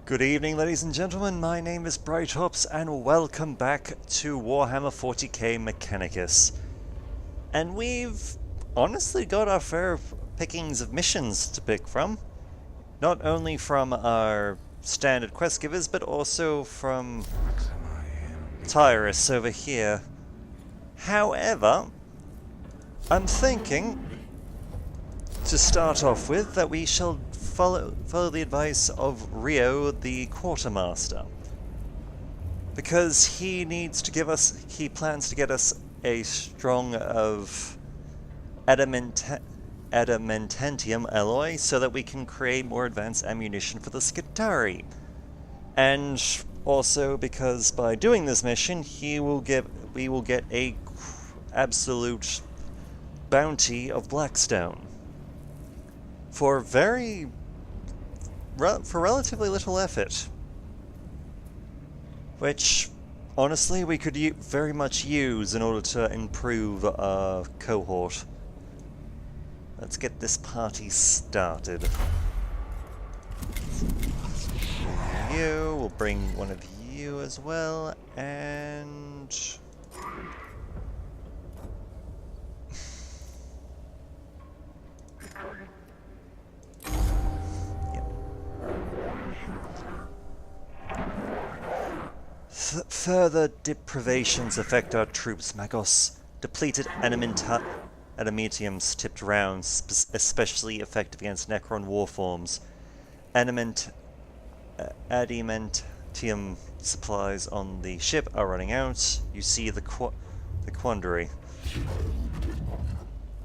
Good evening, ladies and gentlemen. My name is Brightops, and welcome back to Warhammer 40k Mechanicus. And we've honestly got our fair pickings of missions to pick from. Not only from our standard quest givers, but also from Tyrus over here. However, I'm thinking, to start off with, that we shall follow the advice of Rio, the Quartermaster, because he plans to get us a strong of adamantium alloy so that we can create more advanced ammunition for the Skitarii. And also because by doing this mission, we will get a absolute bounty of Blackstone for relatively little effort, which honestly we could very much use in order to improve our cohort. Let's get this party started. We'll bring one of you as well, and further deprivations affect our troops, Magos. Depleted adamantiums tipped rounds, especially effective against Necron warforms. Adamantium supplies on the ship are running out. You see the quandary.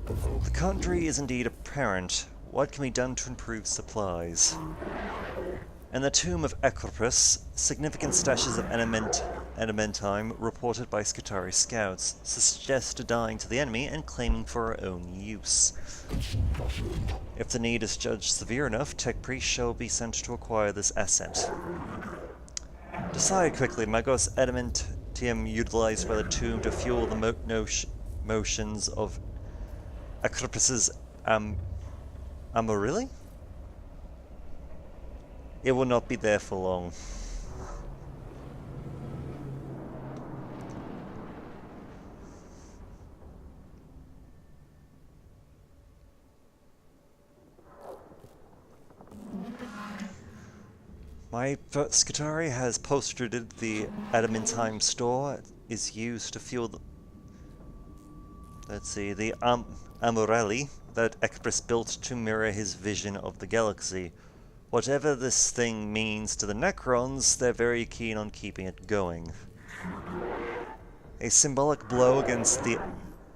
The quandary is indeed apparent. What can be done to improve supplies? In the tomb of Ecropus, significant stashes of adamantine reported by Skitarii scouts suggest dying to the enemy and claiming for our own use. If the need is judged severe enough, tech priests shall be sent to acquire this asset. Decide quickly, Magos. Adamantium utilized by the tomb to fuel the motions of Ecropus's Amarylli? It will not be there for long. My Skitarii has postulated the adamantine store is used to fuel the... the Amarylli that Ecropus built to mirror his vision of the galaxy. Whatever this thing means to the Necrons, they're very keen on keeping it going. A symbolic blow against the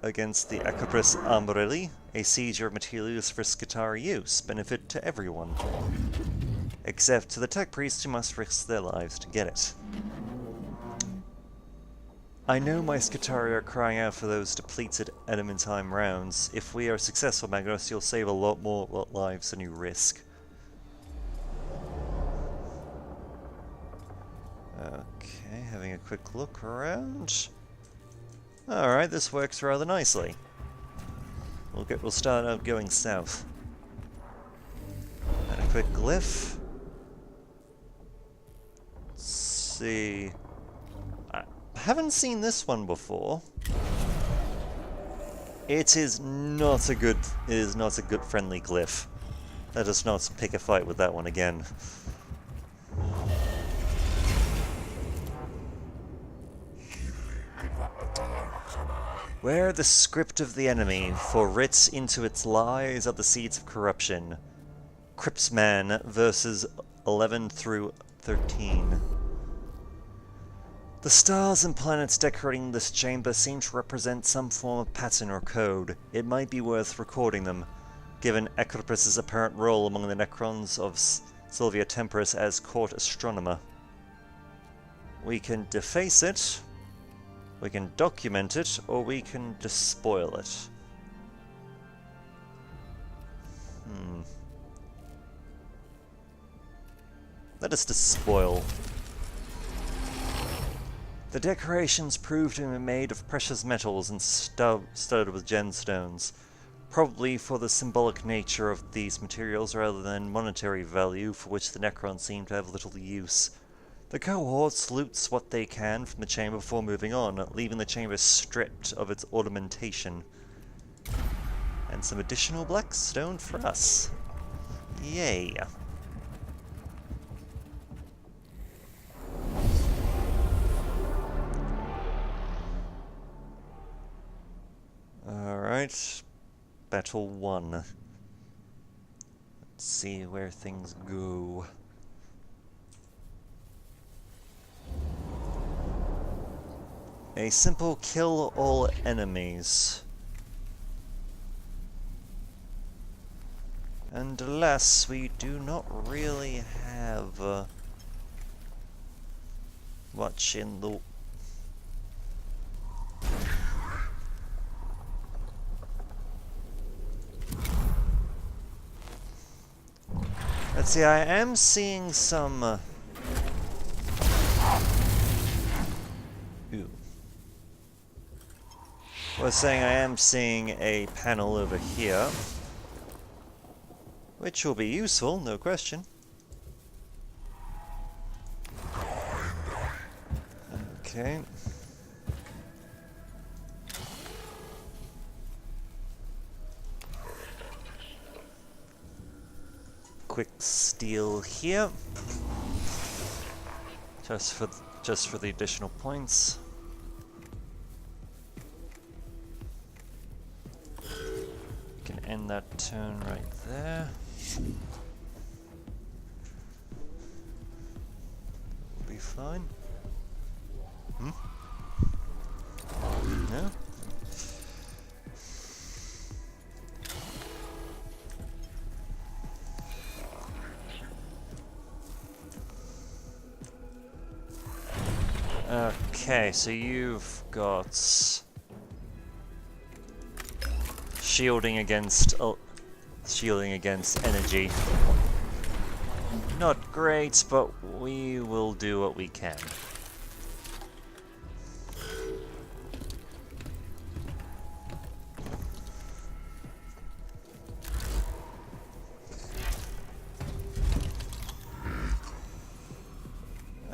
Ecropus Amarylli, a seizure of materials for Skitarii use, benefit to everyone. Except to the tech priests who must risk their lives to get it. I know my Skitarii are crying out for those depleted adamantine rounds. If we are successful, Magnus, you'll save a lot more lives than you risk. Okay, having a quick look around. Alright, this works rather nicely. We'll start out going south. And a quick glyph. Let's see. I haven't seen this one before. It is not a good friendly glyph. Let us not pick a fight with that one again. Wear the script of the enemy, for writ into its lies are the seeds of corruption. Cripsman verses 11 through 13. The stars and planets decorating this chamber seem to represent some form of pattern or code. It might be worth recording them, given Ecropus's apparent role among the Necrons of Sylvia Temporis as court astronomer. We can deface it, we can document it, or we can despoil it. Let us despoil. The decorations prove to be made of precious metals and studded with gemstones. probably for the symbolic nature of these materials rather than monetary value, for which the Necrons seem to have little use. The cohorts loots what they can from the chamber before moving on, leaving the chamber stripped of its ornamentation. And some additional black stone for us. Yay. Alright. Battle 1. Let's see where things go. A simple kill all enemies. Unless we do not really have much in the... Let's see, I am seeing some... Ooh. I was saying I am seeing a panel over here. Which will be useful, no question. Okay. Quick steal here. Just for the additional points. We can end that turn right there. We'll be fine. No? Okay, so you've got shielding against energy. Not great, but we will do what we can.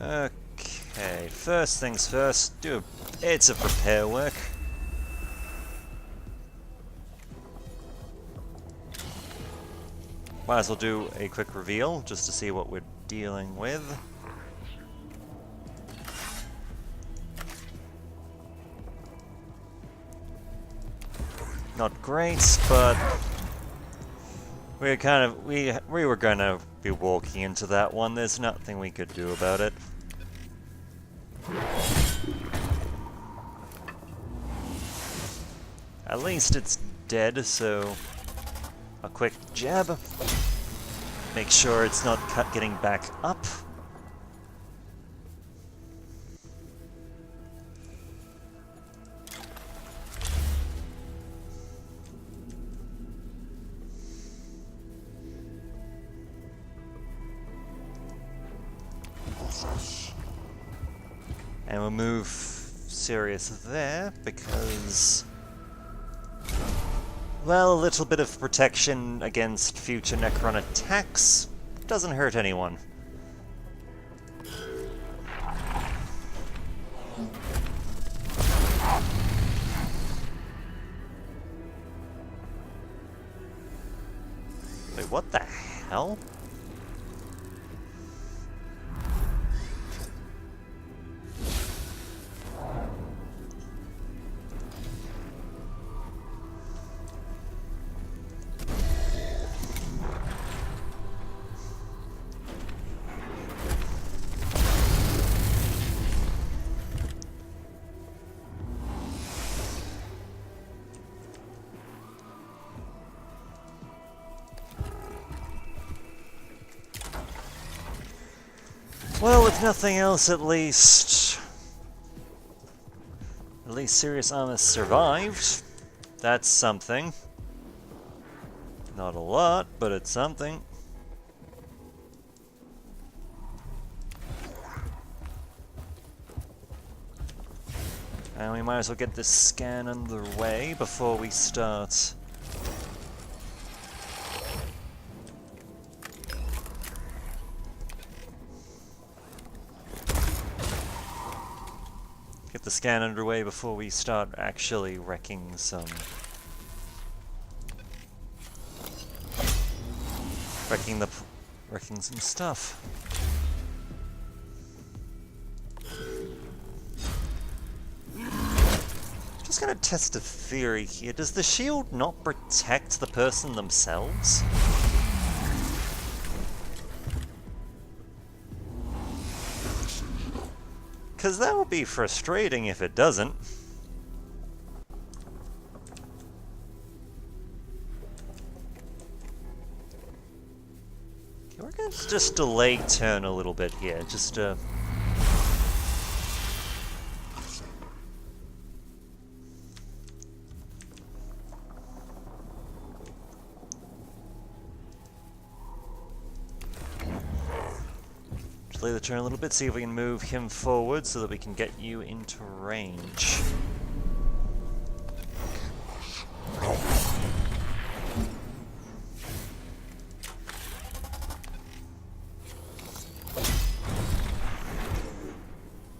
Okay, first things first, it's a prepare work. Might as well do a quick reveal, just to see what we're dealing with. Not great, but we were gonna be walking into that one. There's nothing we could do about it. At least it's dead, so a quick jab. Make sure it's not getting back up. And we'll move Sirius there because, well, a little bit of protection against future Necron attacks doesn't hurt anyone. Wait, what the hell? Well, if nothing else, at least Sirius Armus survived. That's something. Not a lot, but it's something. And we might as well get this scan underway before we start get the scan underway before we start actually wrecking some stuff. Just gonna test a theory here. Does the shield not protect the person themselves? Because that would be frustrating if it doesn't. Okay, we're going to just delay turn a little bit here, just delay the turn a little bit, see if we can move him forward so that we can get you into range.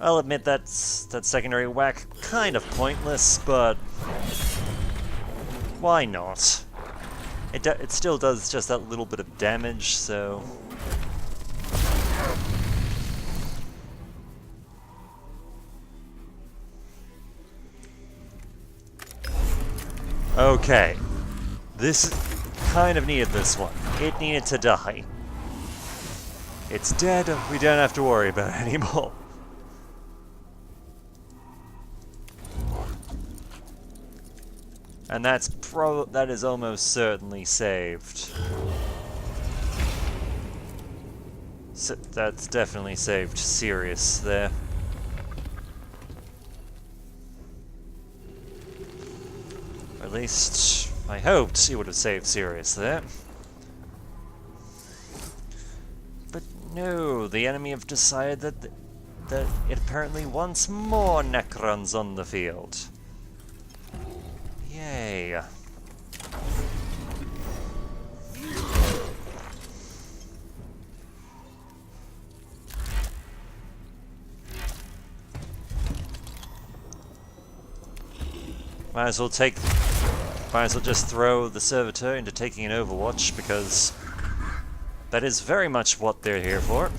I'll admit that secondary whack kind of pointless, but why not? It still does just that little bit of damage, so... Okay, this kind of needed this one. It needed to die. It's dead, we don't have to worry about it anymore. And that is almost certainly saved. So that's definitely saved Sirius there. At least, I hoped he would have saved Sirius there. But no, the enemy have decided that it apparently wants more Necrons on the field. Yay. Might as well just throw the servitor into taking an Overwatch, because that is very much what they're here for.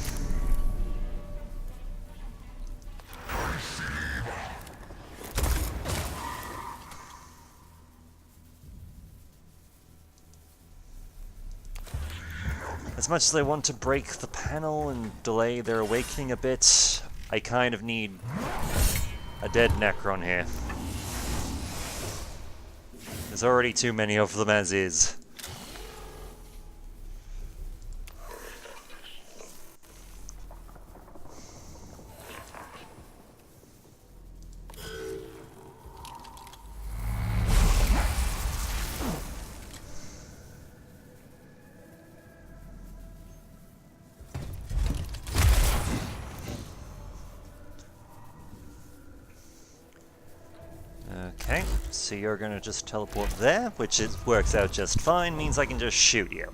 As much as I want to break the panel and delay their awakening a bit, I kind of need a dead Necron here. There's already too many of them as is. Okay, so you're gonna just teleport there, which works out just fine, means I can just shoot you.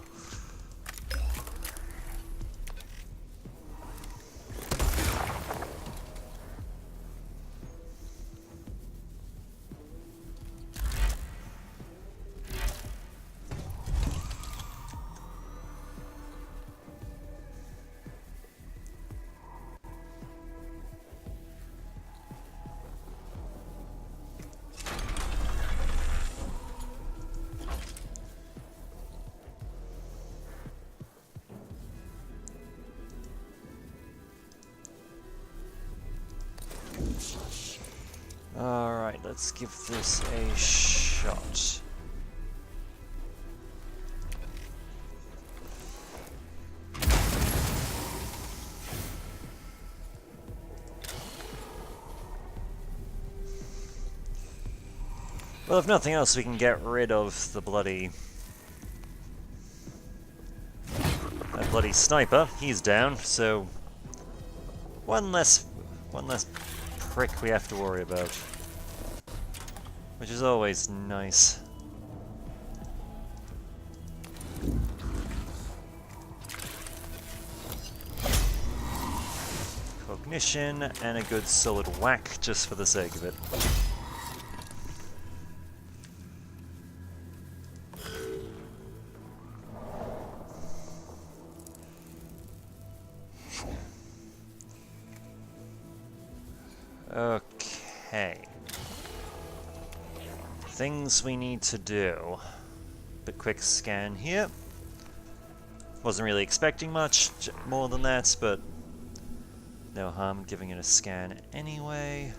Alright, let's give this a shot. Well, if nothing else, we can get rid of the bloody sniper. He's down, so one less prick we have to worry about, which is always nice. Cool. ignition and a good solid whack just for the sake of it. Okay. Things we need to do. A quick scan here. Wasn't really expecting much more than that, but no harm giving it a scan anyway.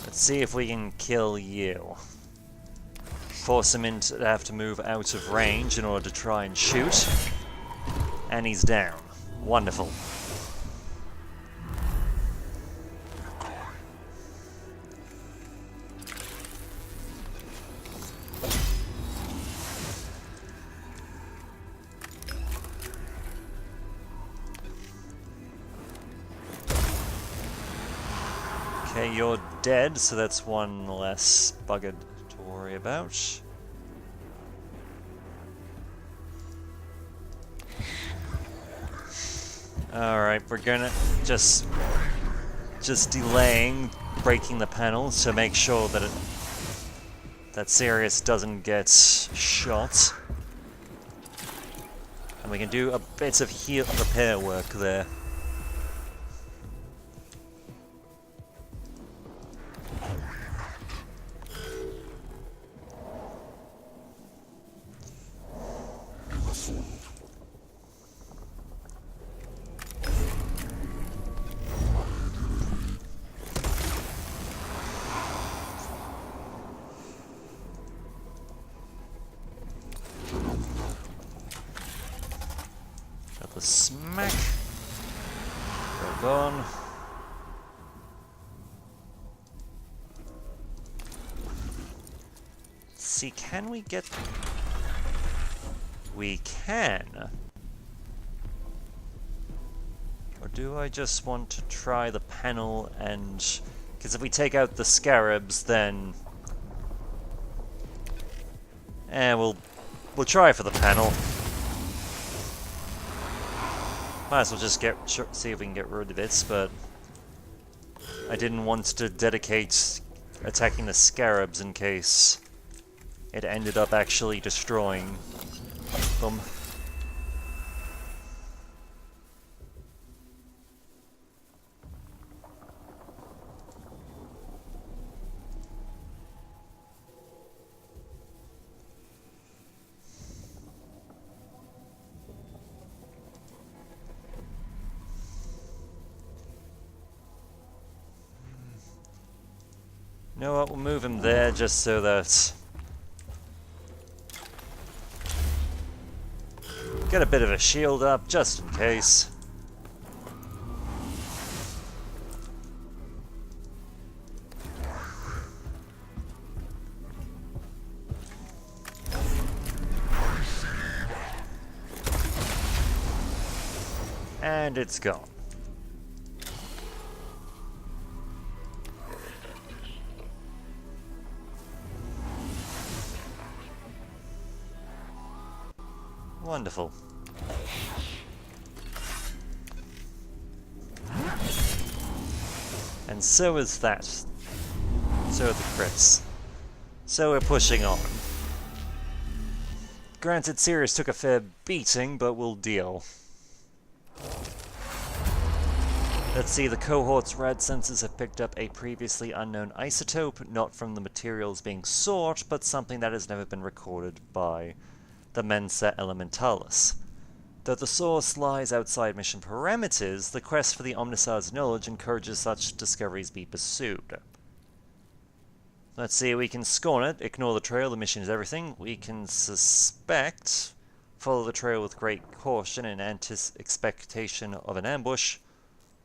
Let's see if we can kill you. Force him to have to move out of range in order to try and shoot. And he's down. Wonderful. Okay, you're dead, so that's one less bugger to worry about. Alright, we're gonna just delaying breaking the panel to make sure that that Sirius doesn't get shot. And we can do a bit of repair work there. The smack. They're gone. Let's see, can we get... We can. Or do I just want to try the panel and... Because if we take out the scarabs, then... we'll try for the panel. Might as well just see if we can get rid of it, but I didn't want to dedicate attacking the scarabs in case it ended up actually destroying them. You know what, we'll move him there just so that... Get a bit of a shield up, just in case. And it's gone. Wonderful. And so is that. So are the crits. So we're pushing on. Granted, Sirius took a fair beating, but we'll deal. Let's see, the cohort's rad sensors have picked up a previously unknown isotope, not from the materials being sought, but something that has never been recorded by the Mensa Elementalis. Though the source lies outside mission parameters, the quest for the Omnissiah's knowledge encourages such discoveries be pursued. Let's see, we can scorn it, ignore the trail, the mission is everything. We can suspect, follow the trail with great caution in expectation of an ambush,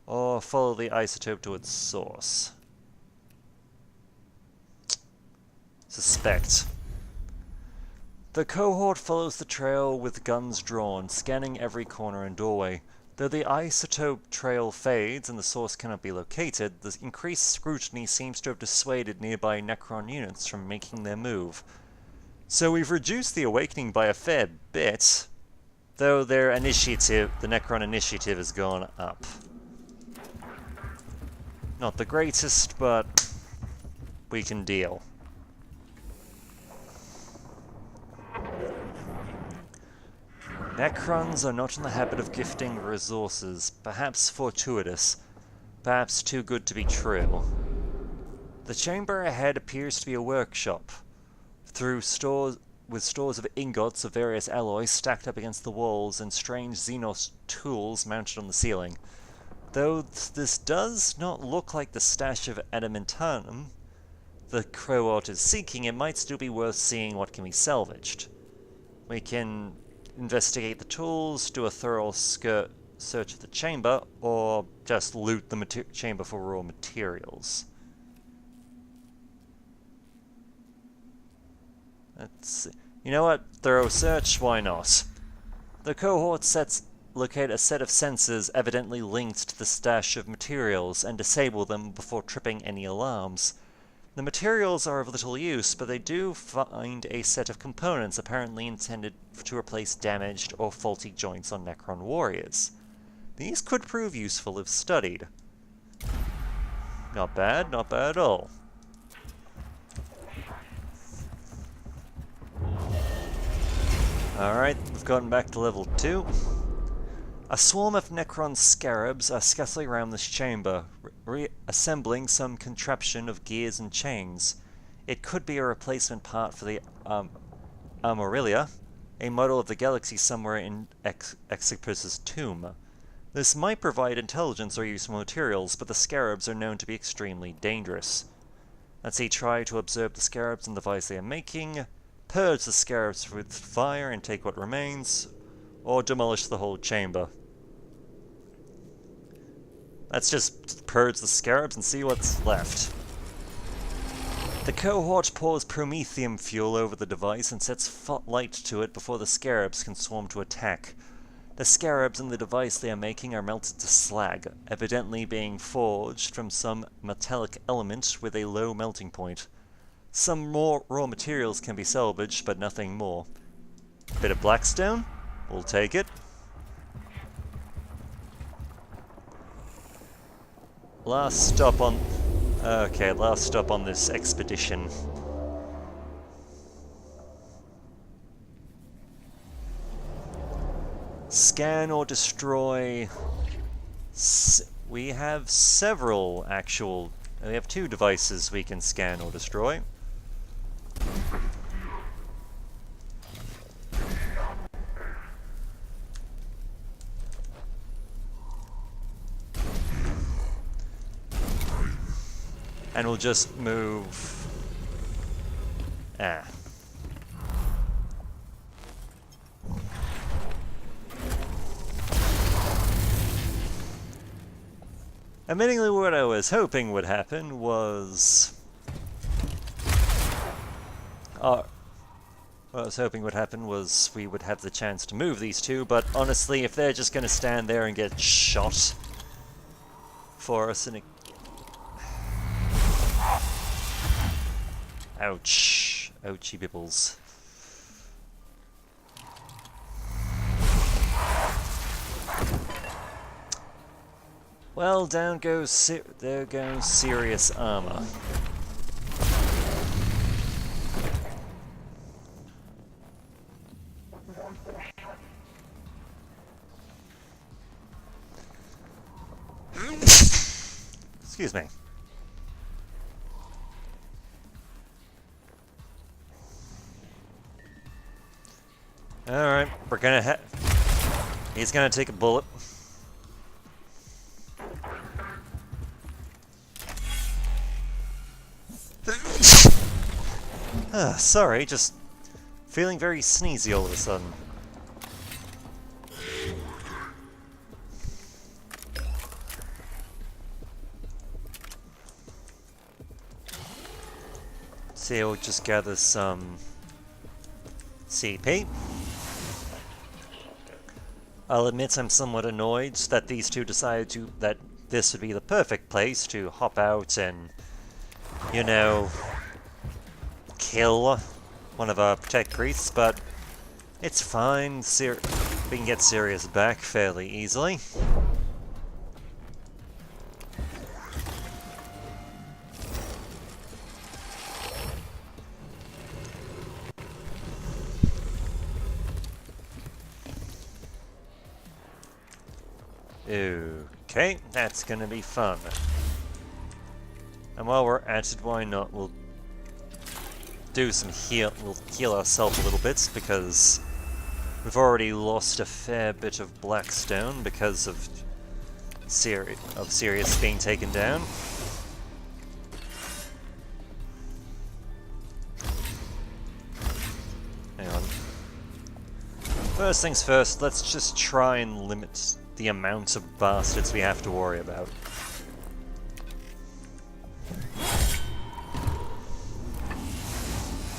or follow the isotope to its source. Suspect. The cohort follows the trail with guns drawn, scanning every corner and doorway. Though the isotope trail fades and the source cannot be located, the increased scrutiny seems to have dissuaded nearby Necron units from making their move. So we've reduced the awakening by a fair bit, though their initiative, the Necron initiative, has gone up. Not the greatest, but we can deal. Necrons are not in the habit of gifting resources, perhaps fortuitous, perhaps too good to be true. The chamber ahead appears to be a workshop, with stores of ingots of various alloys stacked up against the walls and strange Xenos tools mounted on the ceiling. Though this does not look like the stash of adamantium the cohort is seeking, it might still be worth seeing what can be salvaged. We can investigate the tools, do a thorough search of the chamber, or just loot the chamber for raw materials. Let's see. You know what? Thorough search? Why not? The cohort locate a set of sensors evidently linked to the stash of materials and disable them before tripping any alarms. The materials are of little use, but they do find a set of components apparently intended to replace damaged or faulty joints on Necron warriors. These could prove useful if studied. Not bad at all. Alright, we've gotten back to level 2. A swarm of Necron scarabs are scuttling around this chamber, reassembling some contraption of gears and chains. It could be a replacement part for the Armorilia, a model of the galaxy somewhere in Exipus's tomb. This might provide intelligence or useful materials, but the scarabs are known to be extremely dangerous. Let's see, try to observe the scarabs and the device they are making, purge the scarabs with fire and take what remains, or demolish the whole chamber. Let's just purge the scarabs and see what's left. The cohort pours promethium fuel over the device and sets light to it before the scarabs can swarm to attack. The scarabs and the device they are making are melted to slag, evidently being forged from some metallic element with a low melting point. Some more raw materials can be salvaged, but nothing more. Bit of blackstone? We'll take it. Last stop on this expedition. Scan or destroy. We have several actual. We have 2 devices we can scan or destroy. And we'll just move... Admittingly, what I was hoping would happen was... what I was hoping would happen was we would have the chance to move these 2, but honestly, if they're just going to stand there and get shot for us in a... Ouch. Ouchie bibbles. Well, there goes serious armor. Excuse me. Alright, we're gonna he's gonna take a bullet. Sorry, just feeling very sneezy all of a sudden. See, we'll just gather some CP. I'll admit I'm somewhat annoyed that these two decided that this would be the perfect place to hop out and, you know, kill one of our Protect Priests, but it's fine. We can get Sirius back fairly easily. Okay, that's gonna be fun. And while we're at it, why not? We'll do some heal. We'll heal ourselves a little bit because we've already lost a fair bit of Blackstone because of Sirius being taken down. Hang on. First things first, let's just try and limit the amount of bastards we have to worry about.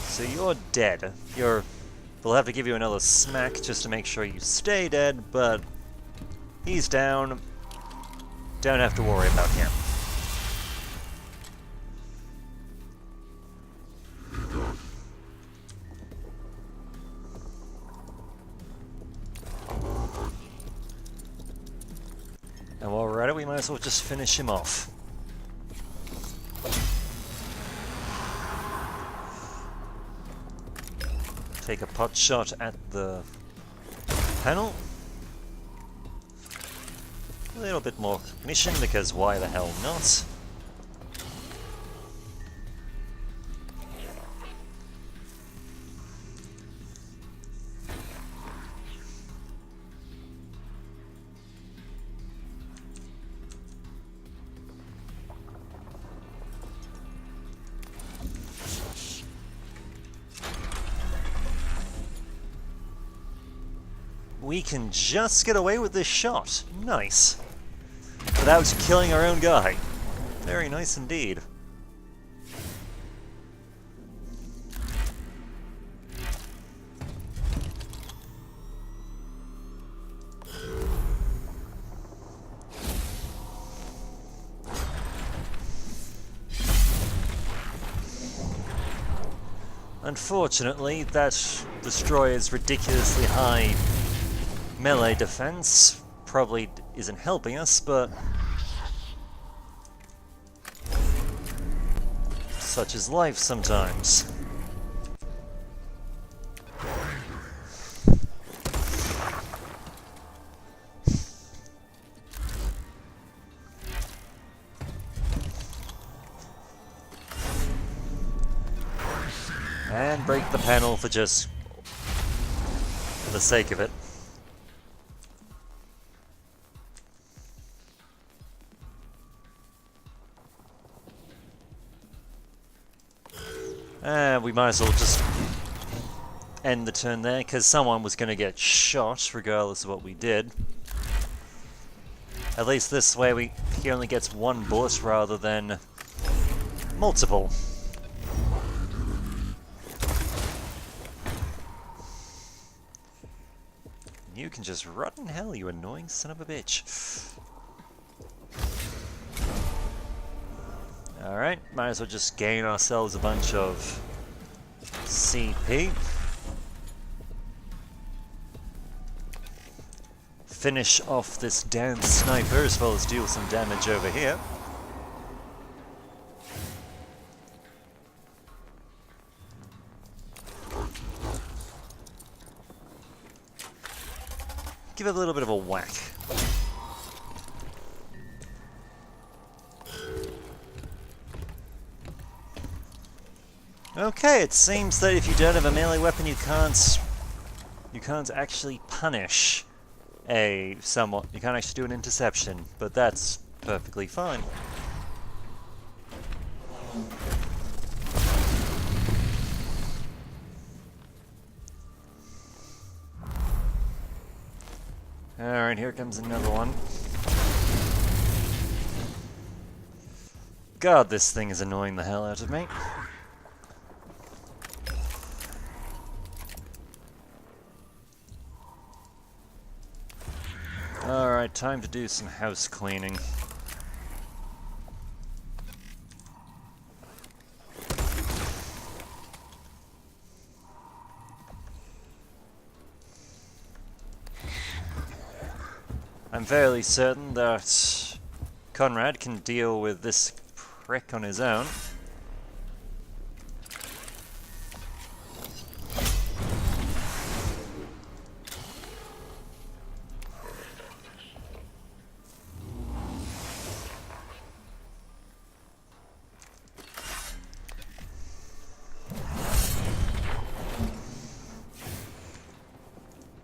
So you're dead. We'll have to give you another smack just to make sure you stay dead, but he's down. Don't have to worry about him. And while we're at it, we might as well just finish him off. Take a pot shot at the panel. A little bit more mission, because why the hell not? We can just get away with this shot. Nice. Without killing our own guy. Very nice indeed. Unfortunately, that destroyer's ridiculously high melee defense probably isn't helping us, but such is life sometimes. And break the panel for the sake of it. We might as well just end the turn there, because someone was going to get shot regardless of what we did. At least this way he only gets one bullet rather than multiple. You can just rot in hell, you annoying son of a bitch. Alright, might as well just gain ourselves a bunch of CP. Finish off this damn sniper as well as deal some damage over here. Give it a little bit of a whack. Okay, it seems that if you don't have a melee weapon, you can't actually punish you can't actually do an interception, but that's perfectly fine. Alright, here comes another one. God, this thing is annoying the hell out of me. Alright, time to do some house cleaning. I'm fairly certain that Conrad can deal with this prick on his own.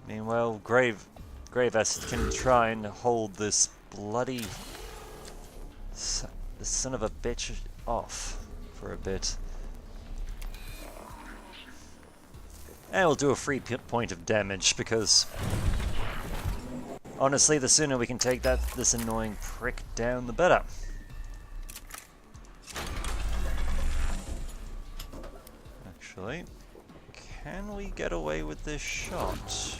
Meanwhile, Grave Acid can try and hold this bloody the son of a bitch off for a bit. And we'll do a free point of damage because honestly, the sooner we can take this annoying prick down, the better. Actually, can we get away with this shot?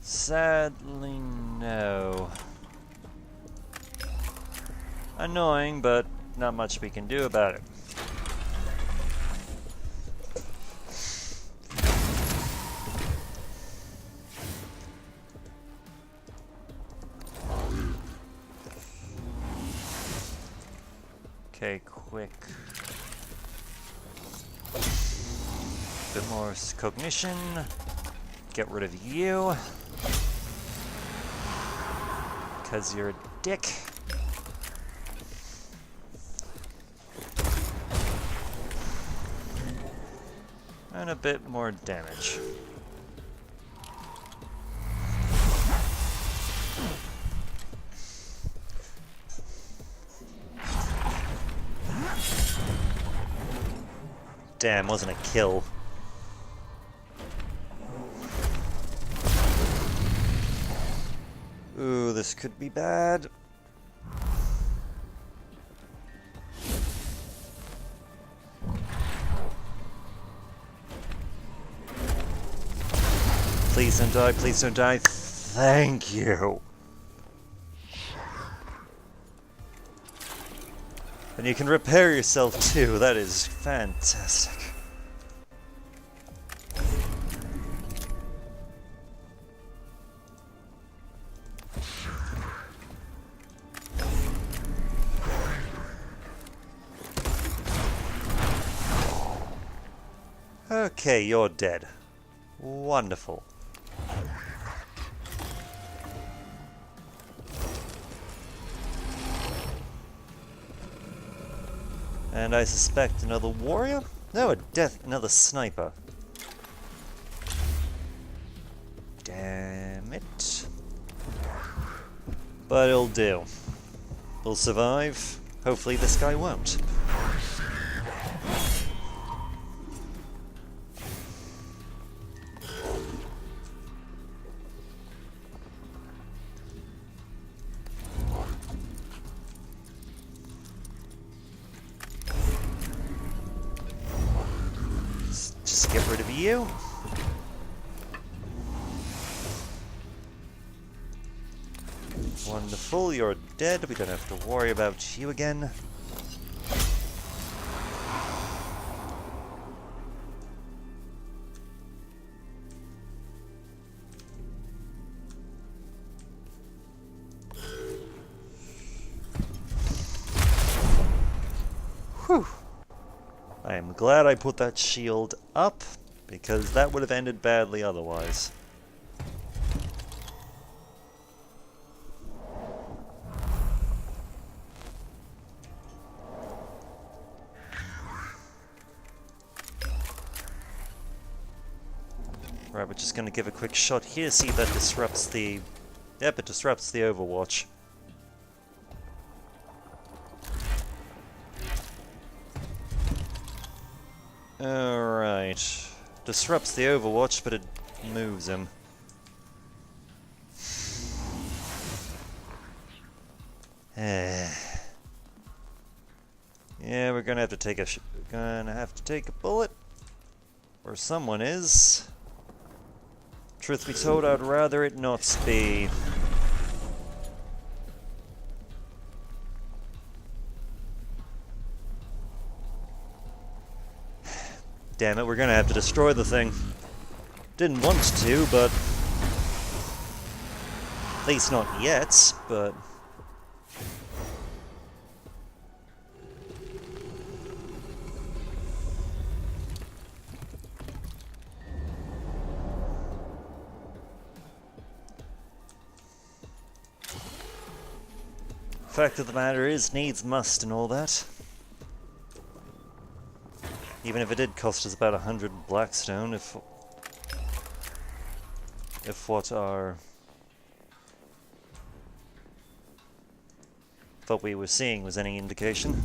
Sadly, no. Annoying, but not much we can do about it. Okay, quick. Bit more cognition. Get rid of you. Because you're a dick. And a bit more damage. Damn, wasn't a kill. Ooh, this could be bad. Please don't die, please don't die. Thank you. And you can repair yourself too, that is fantastic. Okay, you're dead. Wonderful. And I suspect another warrior? No, another sniper. Damn it. But it'll do. We'll survive. Hopefully this guy won't. Just get rid of you. Wonderful, you're dead. We don't have to worry about you again. Whew. I am glad I put that shield up, because that would have ended badly otherwise. Right, we're just going to give a quick shot here, see if that disrupts the... Yep, it disrupts the Overwatch. Alright. Disrupts the Overwatch, but it moves him. Yeah, we're gonna have to take a bullet. Or someone is. Truth be told, I'd rather it not be. Damn it, we're gonna have to destroy the thing. Didn't want to, but... At least not yet, but... Fact of the matter is, needs must and all that. Even if it did cost us about 100 Blackstone, if what we were seeing was any indication.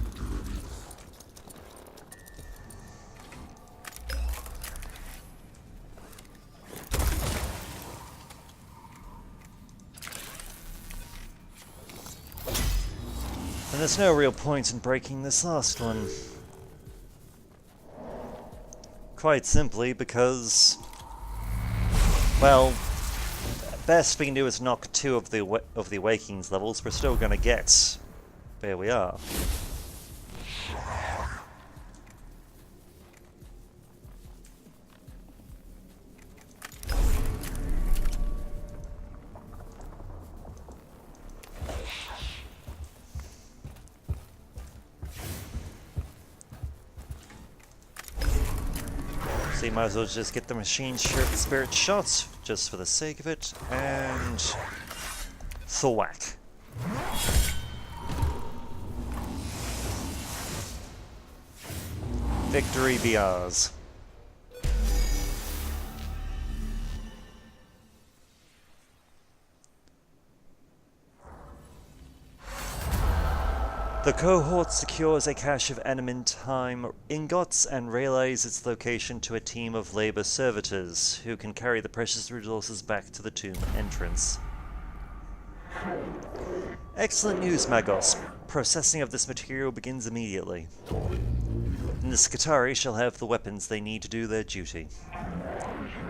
And there's no real point in breaking this last one. Quite simply because, well, best we can do is knock 2 of the Awakenings levels. We're still gonna get where we are. So you might as well just get the Machine Spirit shot, just for the sake of it, and... thwack. Victory be ours. The cohort secures a cache of Time ingots and relays its location to a team of labor servitors, who can carry the precious resources back to the tomb entrance. Excellent news, Magos. Processing of this material begins immediately. And the Skitarii shall have the weapons they need to do their duty.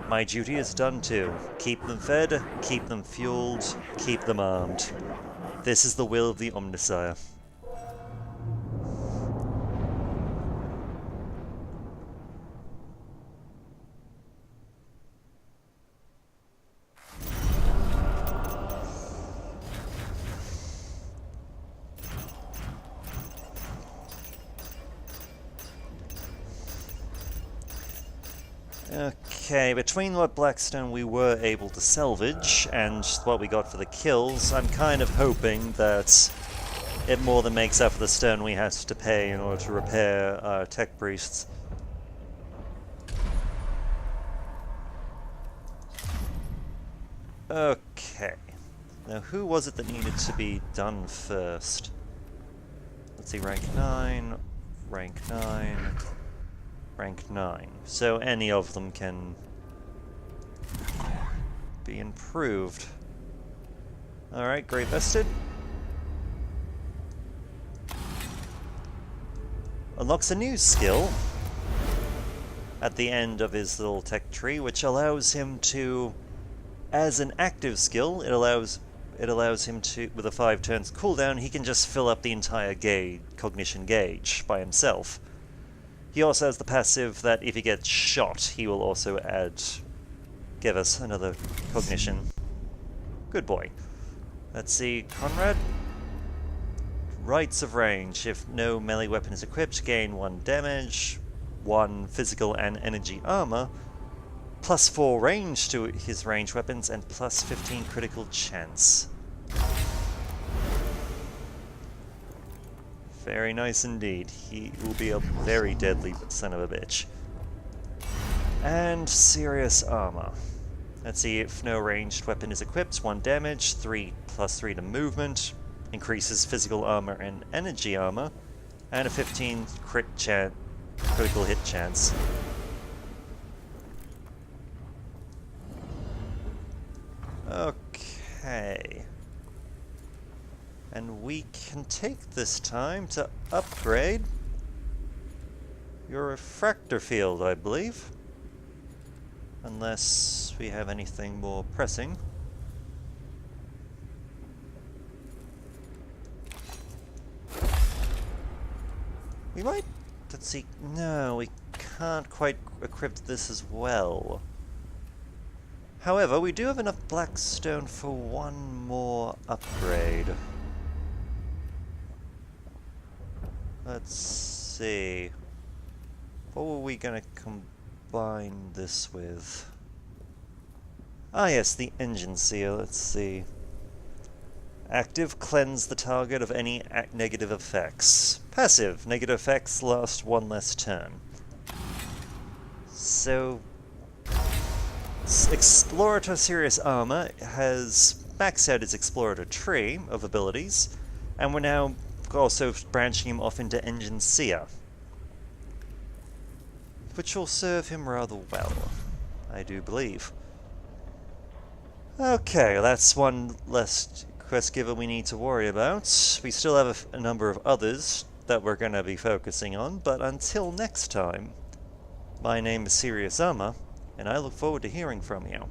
My duty is done too. Keep them fed, keep them fueled, keep them armed. This is the will of the Omnissiah. Okay, between what Blackstone we were able to salvage and what we got for the kills, I'm kind of hoping that it more than makes up for the stone we had to pay in order to repair our tech priests. Okay. Now who was it that needed to be done first? Let's see, rank 9, rank 9... rank 9. So any of them can be improved. Alright, Grey Vested. Unlocks a new skill at the end of his little tech tree, which allows him to, as an active skill, it allows him to, with a 5 turns cooldown, he can just fill up the entire cognition gauge by himself. He also has the passive that if he gets shot, he will also give us another cognition. Good boy. Let's see, Conrad? Rights of range. If no melee weapon is equipped, gain 1 damage, 1 physical and energy armor, plus 4 range to his ranged weapons, and plus 15 critical chance. Very nice indeed. He will be a very deadly son of a bitch. And serious armor. Let's see, if no ranged weapon is equipped, 1 damage, 3 plus 3 to movement, increases physical armor and energy armor, and a 15 critical hit chance. Okay. And we can take this time to upgrade your refractor field, I believe. unless we have anything more pressing. We might... let's see... no, we can't quite equip this as well. However, we do have enough blackstone for one more upgrade. Let's see... what were we gonna combine this with? Ah yes, the engine seal, let's see. Active, cleanse the target of any negative effects. Passive, negative effects last one less turn. So... Explorator Serious Armor has maxed out its Explorator tree of abilities, and we're now also branching him off into Engine Seer, which will serve him rather well, I do believe. Okay, that's one less quest giver we need to worry about. We still have a number of others that we're going to be focusing on, but until next time, my name is Serious Armor, and I look forward to hearing from you.